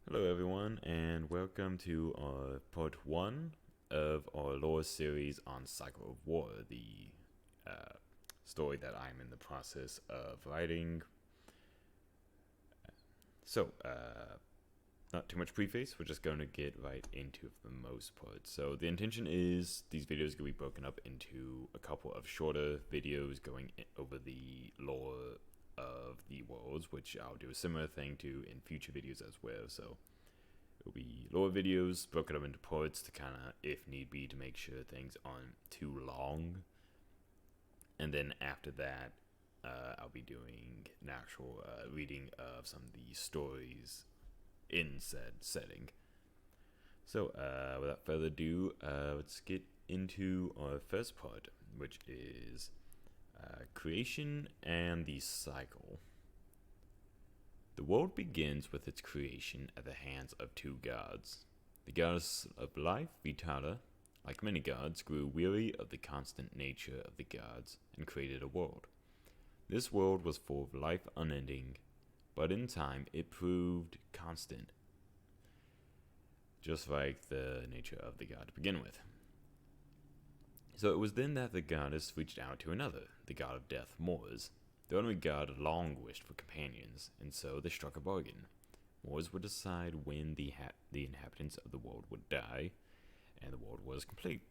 Hello, everyone, and welcome to part one of our lore series on Cycle of War, the story that I'm in the process of writing. Not too much preface, we're just going to get right into it for the most part. So, the intention is these videos are going to be broken up into a couple of shorter videos going over the lore of the worlds, which I'll do a similar thing to in future videos as well. So, it'll be lower videos broken up into parts to kind of, if need be, to make sure things aren't too long. And then after that, I'll be doing an actual reading of some of the stories in said setting. So, without further ado, let's get into our first part, which is creation and the cycle. The world begins with its creation at the hands of two gods. The goddess of life, Vitala, like many gods, grew weary of the constant nature of the gods and created a world. This world was full of life unending, but in time it proved constant, just like the nature of the god to begin with. So it was then that the goddess reached out to another, the god of death, Mors. The only god long wished for companions, and so they struck a bargain. Mors would decide when the inhabitants of the world would die, and the world was complete.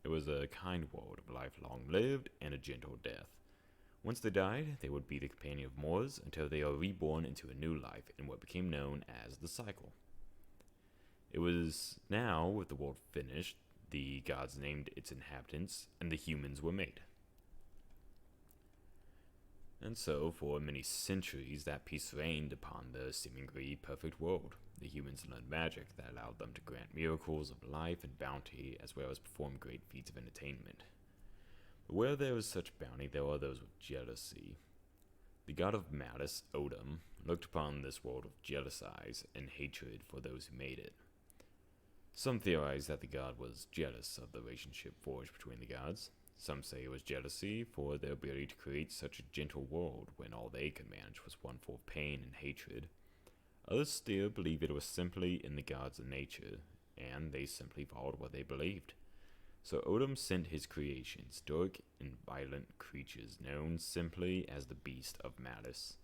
It was a kind world of life long lived and a gentle death. Once they died, they would be the companion of Mors until they are reborn into a new life in what became known as the cycle. It was now, with the world finished, the gods named its inhabitants, and the humans were made. And so, for many centuries, that peace reigned upon the seemingly perfect world. The humans learned magic that allowed them to grant miracles of life and bounty, as well as perform great feats of entertainment. But where there was such bounty, there were those with jealousy. The god of malice, Odin, looked upon this world with jealous eyes and hatred for those who made it. Some theorize that the god was jealous of the relationship forged between the gods. Some say it was jealousy for their ability to create such a gentle world when all they could manage was one full of pain and hatred. Others still believe it was simply in the gods' nature, and they simply followed what they believed. So Odin sent his creations, dark and violent creatures known simply as the Beast of Malice.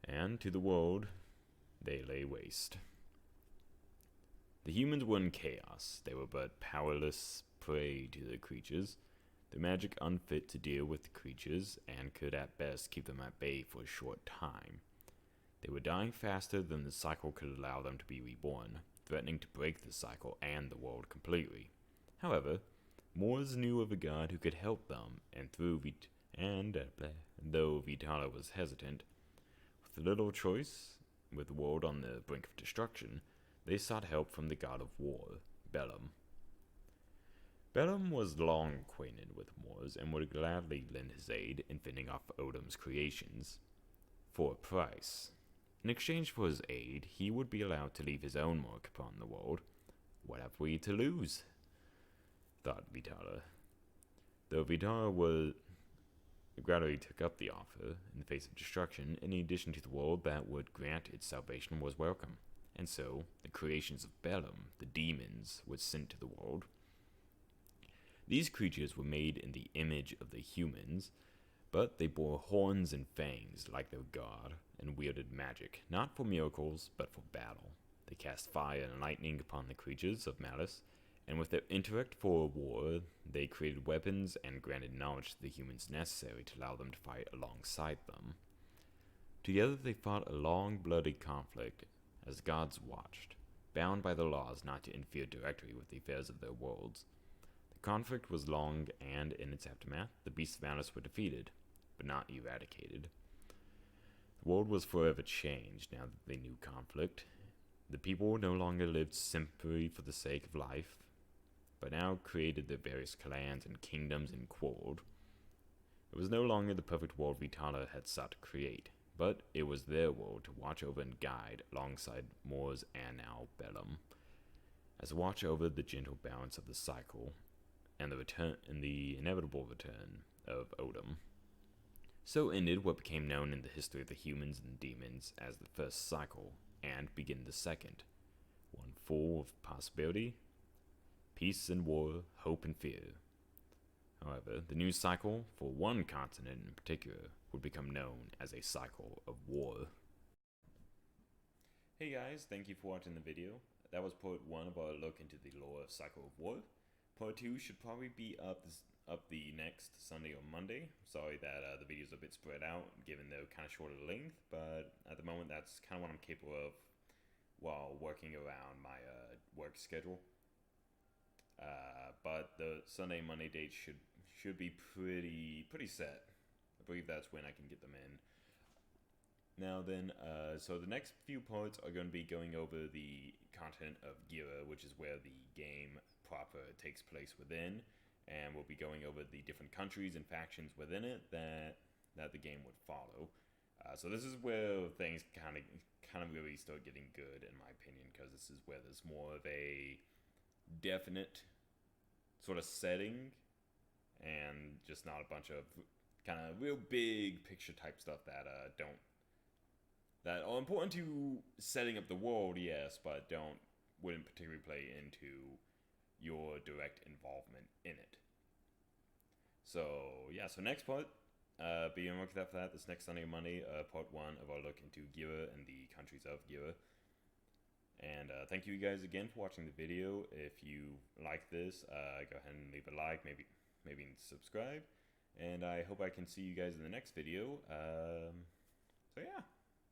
And to the world, they lay waste. The humans were in chaos. They were but powerless prey to the creatures, their magic unfit to deal with the creatures, and could at best keep them at bay for a short time. They were dying faster than the cycle could allow them to be reborn, threatening to break the cycle and the world completely. However, Mors knew of a god who could help them, and though Vitala was hesitant, with little choice, with the world on the brink of destruction, they sought help from the god of war, Bellum. Bellum was long acquainted with Mors and would gladly lend his aid in fending off Odin's creations for a price. In exchange for his aid, he would be allowed to leave his own mark upon the world. What have we to lose? Thought Vitala. Though Vitala gradually took up the offer in the face of destruction, any addition to the world that would grant its salvation was welcome. And so, the creations of Bellum, the demons, were sent to the world. These creatures were made in the image of the humans, but they bore horns and fangs like their god, and wielded magic, not for miracles, but for battle. They cast fire and lightning upon the creatures of malice, and with their intellect for war, they created weapons and granted knowledge to the humans necessary to allow them to fight alongside them. Together they fought a long, bloody conflict as the gods watched, bound by the laws not to interfere directly with the affairs of their worlds. The conflict was long, and in its aftermath, the beasts of malice were defeated, but not eradicated. The world was forever changed now that they knew conflict. The people no longer lived simply for the sake of life, but now created their various clans and kingdoms and quarreled. It was no longer the perfect world Vitala had sought to create, but it was their world to watch over and guide alongside Mors and now Bellum, as watch over the gentle balance of the cycle and the inevitable return of Odin. So ended what became known in the history of the humans and demons as the first cycle and begin the second, one full of possibility, peace and war, hope and fear. However, the news cycle for one continent in particular would become known as a cycle of war. Hey guys, thank you for watching the video. That was part 1 of our look into the lore of Cycle of War. Part 2 should probably be up the next Sunday or Monday. Sorry that the video's a bit spread out, given they're kind of shorter length, but at the moment that's kind of what I'm capable of while working around my work schedule. But the Sunday Monday dates should be pretty set. I believe that's when I can get them in. Now then, so the next few parts are going to be going over the continent of Gira, which is where the game proper takes place within, and we'll be going over the different countries and factions within it that the game would follow. So this is where things kind of really start getting good, in my opinion, because this is where there's more of a definite sort of setting, and just not a bunch of kind of real big picture type stuff that are important to setting up the world, yes, but wouldn't particularly play into your direct involvement in it. So yeah, so next part, be on lookout for that this next Sunday or Monday, part 1 of our look into Gira and the countries of Gira. And thank you guys again for watching the video. If you like this, go ahead and leave a like, maybe subscribe, and I hope I can see you guys in the next video. So yeah.